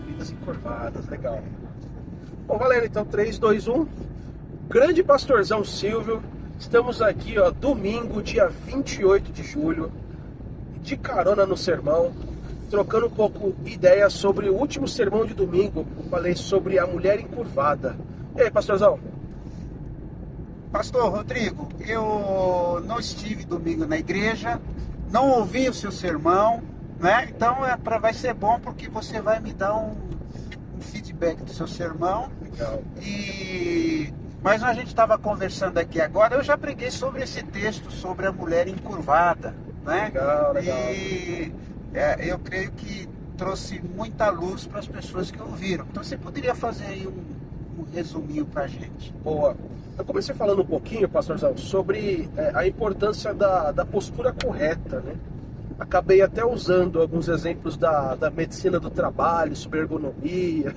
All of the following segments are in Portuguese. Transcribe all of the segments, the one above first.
Vidas encurvadas, legal. Bom, galera, então 3, 2, 1. Grande pastorzão Silvio. Estamos aqui, ó, domingo, dia 28 de julho, de carona no sermão, trocando um pouco ideia sobre o último sermão de domingo. Falei sobre a mulher encurvada. E aí, pastorzão? Pastor Rodrigo, eu não estive domingo na igreja, não ouvi o seu sermão, né? Então vai ser bom porque você vai me dar um feedback do seu sermão. Legal. Mas a gente estava conversando aqui agora, eu já preguei sobre esse texto, sobre a mulher encurvada, né? Legal, legal. E eu creio que trouxe muita luz para as pessoas que ouviram. Então você poderia fazer aí um resuminho para a gente. Boa. Eu comecei falando um pouquinho, pastorzão, sobre a importância da postura correta, né? Acabei até usando alguns exemplos da medicina do trabalho, sobre ergonomia.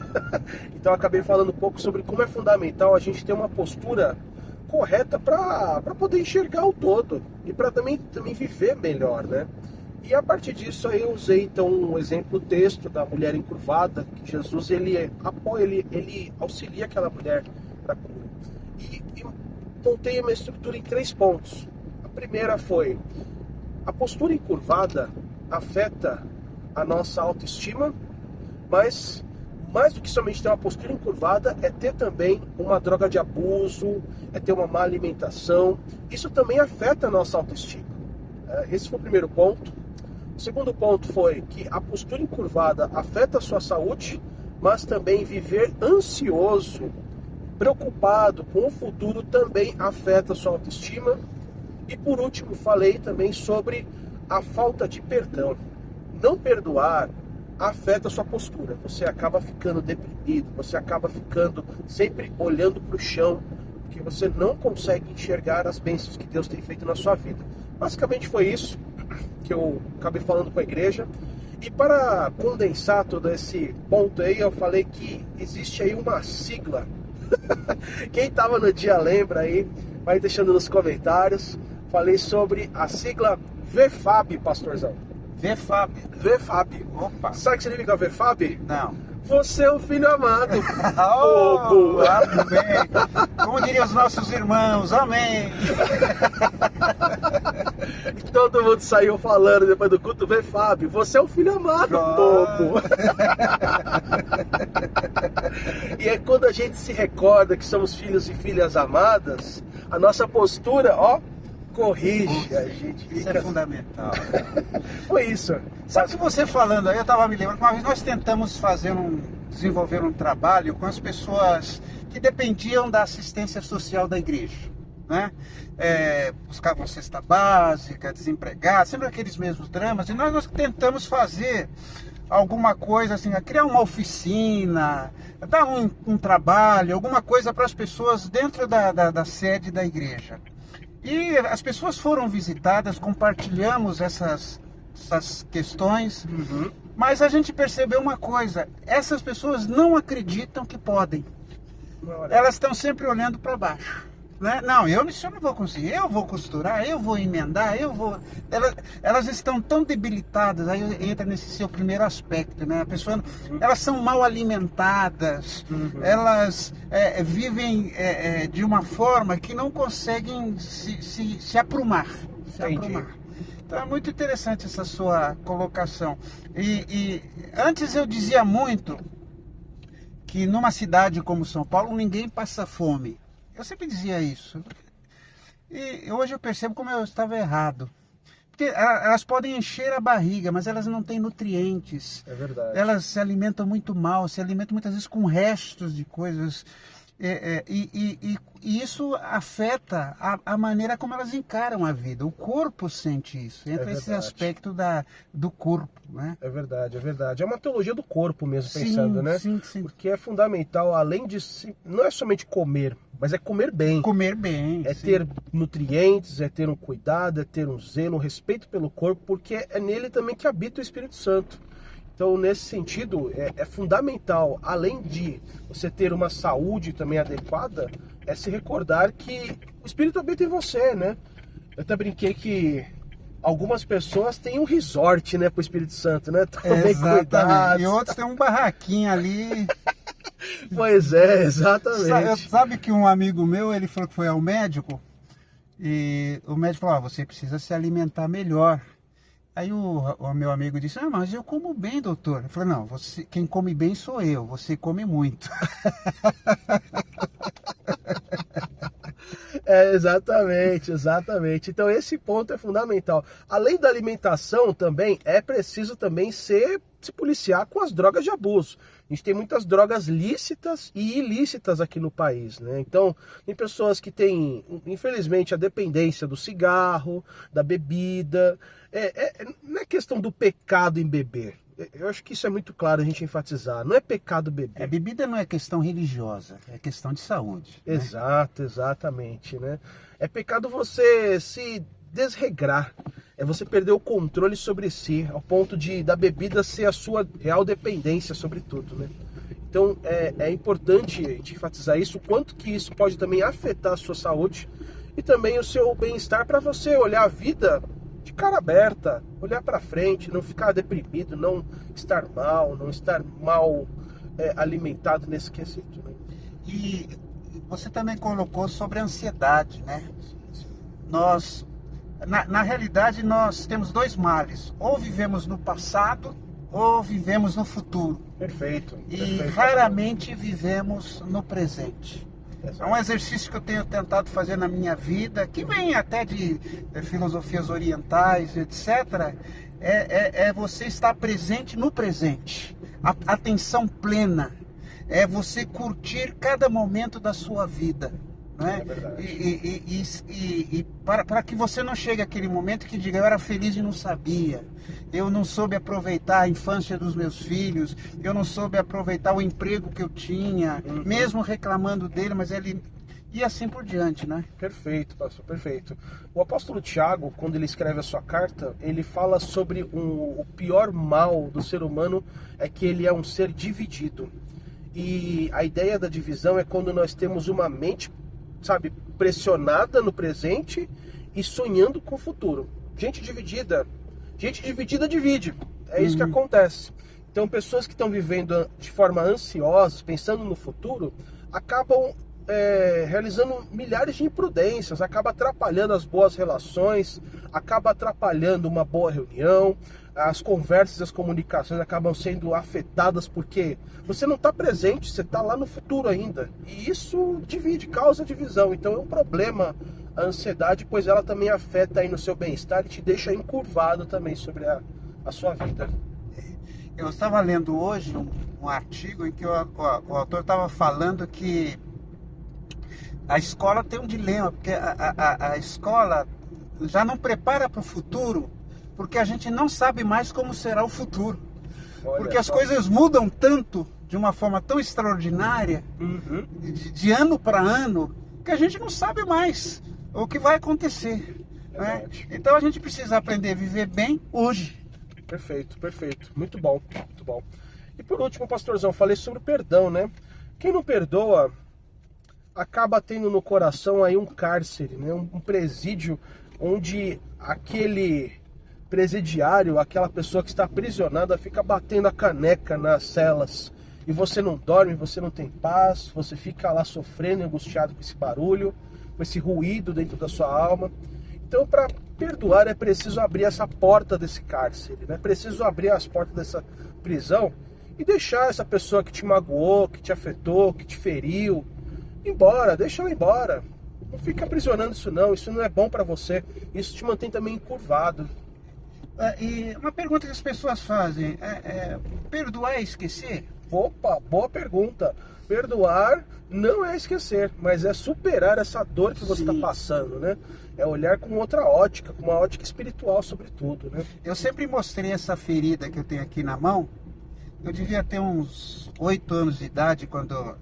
Então acabei falando um pouco sobre como é fundamental a gente ter uma postura correta para poder enxergar o todo e para também viver melhor, né? E a partir disso aí eu usei então um exemplo texto da mulher encurvada, que Jesus ele auxilia aquela mulher para cura. E montei uma estrutura em 3 pontos. A primeira foi: a postura encurvada afeta a nossa autoestima, mas mais do que somente ter uma postura encurvada, é ter também uma droga de abuso, é ter uma má alimentação. Isso também afeta a nossa autoestima. Esse foi o primeiro ponto. O segundo ponto foi que a postura encurvada afeta a sua saúde, mas também viver ansioso, preocupado com o futuro também afeta a sua autoestima. E por último, falei também sobre a falta de perdão. Não perdoar afeta a sua postura. Você acaba ficando deprimido, você acaba ficando sempre olhando para o chão, porque você não consegue enxergar as bênçãos que Deus tem feito na sua vida. Basicamente foi isso que eu acabei falando com a igreja. E para condensar todo esse ponto aí, eu falei que existe aí uma sigla. Quem estava no dia lembra aí, vai deixando nos comentários. Falei sobre a sigla VFAB, pastorzão. VFAB. VFAB. Opa. Sabe o que significa VFAB? Não. Você é o filho amado. Oh, amém. Como diriam os nossos irmãos, amém. Todo mundo saiu falando depois do culto: VFAB, você é o filho amado, bobo. E é quando a gente se recorda que somos filhos e filhas amadas, a nossa postura, ó, corrige. A gente fica... Isso é fundamental. Foi isso. Sabe que você falando aí, eu estava me lembrando que uma vez nós tentamos desenvolver um trabalho com as pessoas que dependiam da assistência social da igreja, né? Buscavam cesta básica, desempregados, sempre aqueles mesmos dramas, e nós tentamos fazer alguma coisa assim, criar uma oficina, dar um trabalho, alguma coisa para as pessoas dentro da sede da igreja. E as pessoas foram visitadas, compartilhamos essas questões, mas a gente percebeu uma coisa: essas pessoas não acreditam que podem. Elas estão sempre olhando para baixo, né? Não, eu não vou conseguir, eu vou costurar, eu vou emendar, eu vou... Elas estão tão debilitadas, aí entra nesse seu primeiro aspecto, né? Elas são mal alimentadas, elas vivem de uma forma que não conseguem se aprumar. Então é muito interessante essa sua colocação. E antes eu dizia muito que numa cidade como São Paulo ninguém passa fome. Eu sempre dizia isso. E hoje eu percebo como eu estava errado. Porque elas podem encher a barriga, mas elas não têm nutrientes. É verdade. Elas se alimentam muito mal, se alimentam muitas vezes com restos de coisas. E isso afeta a maneira como elas encaram a vida. O corpo sente isso. Entra esse aspecto do corpo, né? É verdade, é verdade. É uma teologia do corpo mesmo, pensando, né? Sim. Porque é fundamental, além de... Não é somente comer, mas é comer bem. Comer bem. É ter nutrientes, é ter um cuidado, é ter um zelo, um respeito pelo corpo, porque é nele também que habita o Espírito Santo. Então, nesse sentido, é fundamental, além de você ter uma saúde também adequada, é se recordar que o Espírito habita em você, né? Eu até brinquei que algumas pessoas têm um resort, né, pro Espírito Santo, né? Tomem Exatamente. cuidado. E outros têm um barraquinho ali. Pois é, exatamente. Sabe que um amigo meu, ele falou que foi ao médico, e o médico falou, você precisa se alimentar melhor. Aí o meu amigo disse, mas eu como bem, doutor. Eu falei, não, quem come bem sou eu, você come muito. Exatamente. Então esse ponto é fundamental. Além da alimentação também, é preciso também se policiar com as drogas de abuso. A gente tem muitas drogas lícitas e ilícitas aqui no país, né? Então, tem pessoas que têm, infelizmente, a dependência do cigarro, da bebida. Não é questão do pecado em beber. Eu acho que isso é muito claro a gente enfatizar. Não é pecado beber. Bebida não é questão religiosa, é questão de saúde. Exatamente, né? É pecado você se desregrar. É você perder o controle sobre si, ao ponto da bebida ser a sua real dependência sobre tudo, né? Então é importante a gente enfatizar isso, o quanto que isso pode também afetar a sua saúde e também o seu bem-estar, para você olhar a vida de cara aberta, olhar para frente, não ficar deprimido, não estar mal alimentado nesse quesito, né? E você também colocou sobre a ansiedade, né? Nós, na realidade, nós temos dois males. Ou vivemos no passado, ou vivemos no futuro. Perfeito. E raramente vivemos no presente. É um exercício que eu tenho tentado fazer na minha vida, que vem até de filosofias orientais, etc. É você estar presente no presente. Atenção plena. É você curtir cada momento da sua vida. Né? É verdade. E para que você não chegue àquele momento que diga, eu era feliz e não sabia, eu não soube aproveitar a infância dos meus filhos, eu não soube aproveitar o emprego que eu tinha, mesmo reclamando dele, mas ele... E assim por diante, né? Perfeito, pastor, perfeito. O apóstolo Tiago, quando ele escreve a sua carta, ele fala sobre o pior mal do ser humano, é que ele é um ser dividido. E a ideia da divisão é quando nós temos uma mente, sabe, pressionada no presente e sonhando com o futuro. Gente dividida divide. É isso que acontece. Então, pessoas que estão vivendo de forma ansiosa, pensando no futuro, acabam realizando milhares de imprudências, acaba atrapalhando as boas relações, acaba atrapalhando uma boa reunião, as conversas, as comunicações acabam sendo afetadas porque você não está presente, você está lá no futuro ainda. E isso causa divisão. Então é um problema a ansiedade, pois ela também afeta aí no seu bem-estar e te deixa encurvado também sobre a sua vida. Eu estava lendo hoje um artigo em que o autor estava falando que a escola tem um dilema, porque a escola já não prepara para o futuro, porque a gente não sabe mais como será o futuro. Porque as coisas mudam tanto, de uma forma tão extraordinária, de ano para ano, que a gente não sabe mais o que vai acontecer. Né? Então a gente precisa aprender a viver bem hoje. Perfeito. Muito bom. E por último, pastorzão, falei sobre o perdão, né? Quem não perdoa acaba tendo no coração aí um cárcere, né? Um presídio onde aquele presidiário, aquela pessoa que está aprisionada, fica batendo a caneca nas celas. E você não dorme, você não tem paz, você fica lá sofrendo, angustiado com esse barulho, com esse ruído dentro da sua alma. Então, para perdoar, é preciso abrir essa porta desse cárcere, né? É preciso abrir as portas dessa prisão e deixar essa pessoa que te magoou, que te afetou, que te feriu, embora, deixa ela embora. Não fica aprisionando isso não é bom para você, isso te mantém também encurvado. E uma pergunta que as pessoas fazem, perdoar é esquecer? Opa, boa pergunta. Perdoar não é esquecer, mas é superar essa dor que você está passando, né? É olhar com outra ótica, com uma ótica espiritual sobretudo, né? Eu sempre mostrei essa ferida que eu tenho aqui na mão. Eu devia ter uns 8 anos de idade quando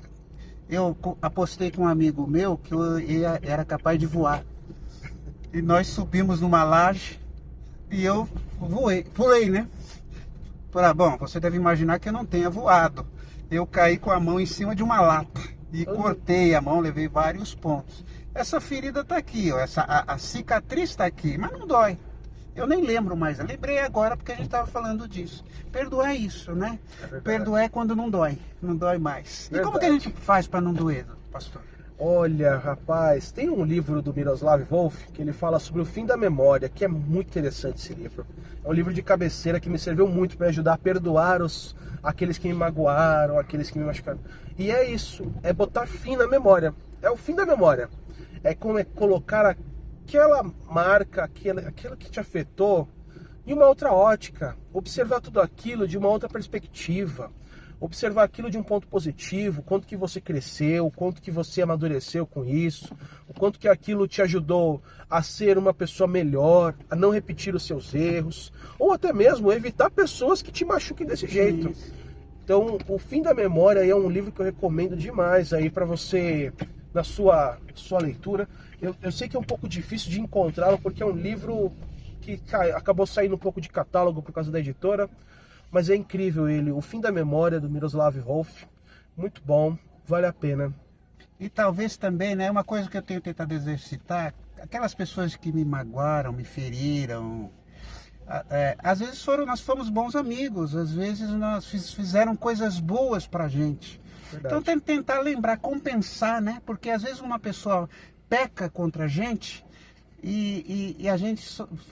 eu apostei com um amigo meu que eu era capaz de voar. E nós subimos numa laje e eu pulei, né? Bom, você deve imaginar que eu não tenha voado. Eu caí com a mão em cima de uma lata e cortei a mão, levei vários pontos. Essa ferida está aqui, ó, a cicatriz está aqui, mas não dói. Eu nem lembro mais, eu lembrei agora porque a gente estava falando disso. Perdoar é isso, né? Perdoar é quando não dói mais. E como que a gente faz para não doer, pastor? Olha, rapaz, tem um livro do Miroslav Volf que ele fala sobre o fim da memória, que é muito interessante esse livro. É um livro de cabeceira que me serviu muito para ajudar a perdoar aqueles que me magoaram, aqueles que me machucaram. E é isso, é botar fim na memória. É o fim da memória. É como é colocar aquela marca, aquilo que te afetou em uma outra ótica. Observar tudo aquilo de uma outra perspectiva. Observar aquilo de um ponto positivo, o quanto que você cresceu, o quanto que você amadureceu com isso, o quanto que aquilo te ajudou a ser uma pessoa melhor, a não repetir os seus erros, ou até mesmo evitar pessoas que te machuquem desse jeito. Então, O Fim da Memória é um livro que eu recomendo demais aí para você, na sua leitura. Eu sei que é um pouco difícil de encontrá-lo, porque é um livro que acabou saindo um pouco de catálogo por causa da editora, mas é incrível ele, O Fim da Memória, do Miroslav Volf. Muito bom, vale a pena. E talvez também, né, uma coisa que eu tenho tentado exercitar, aquelas pessoas que me magoaram, me feriram, às vezes nós fomos bons amigos, às vezes nós fizeram coisas boas pra gente. Verdade. Então tem que tentar lembrar, compensar, né? Porque às vezes uma pessoa peca contra a gente e a gente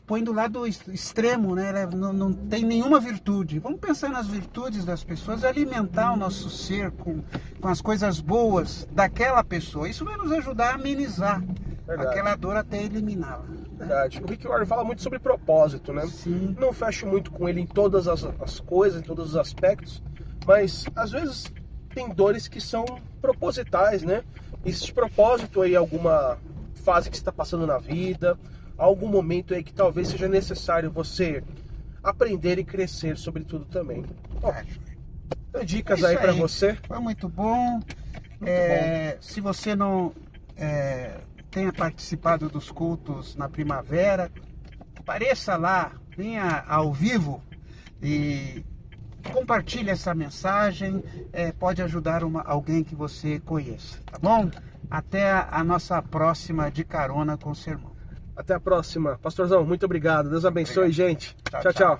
põe do lado extremo, né? Ela não tem nenhuma virtude. Vamos pensar nas virtudes das pessoas, alimentar o nosso ser com as coisas boas daquela pessoa. Isso vai nos ajudar a amenizar aquela dor até eliminá-la. Verdade. O Rick Warren fala muito sobre propósito, né? Sim. Não fecho muito com ele em todas as coisas, em todos os aspectos, mas às vezes tem dores que são propositais, né? Esse propósito aí, alguma fase que você está passando na vida, algum momento aí que talvez seja necessário você aprender e crescer sobre tudo também. Bom, dicas aí para você. Foi muito bom. Muito bom. Se você não tenha participado dos cultos na primavera, apareça lá, venha ao vivo e compartilhe essa mensagem, pode ajudar alguém que você conheça, tá bom? Até a nossa próxima De Carona com o Sermão. Até a próxima. Pastorzão, muito obrigado. Deus abençoe, gente. Tchau, tchau. Tchau.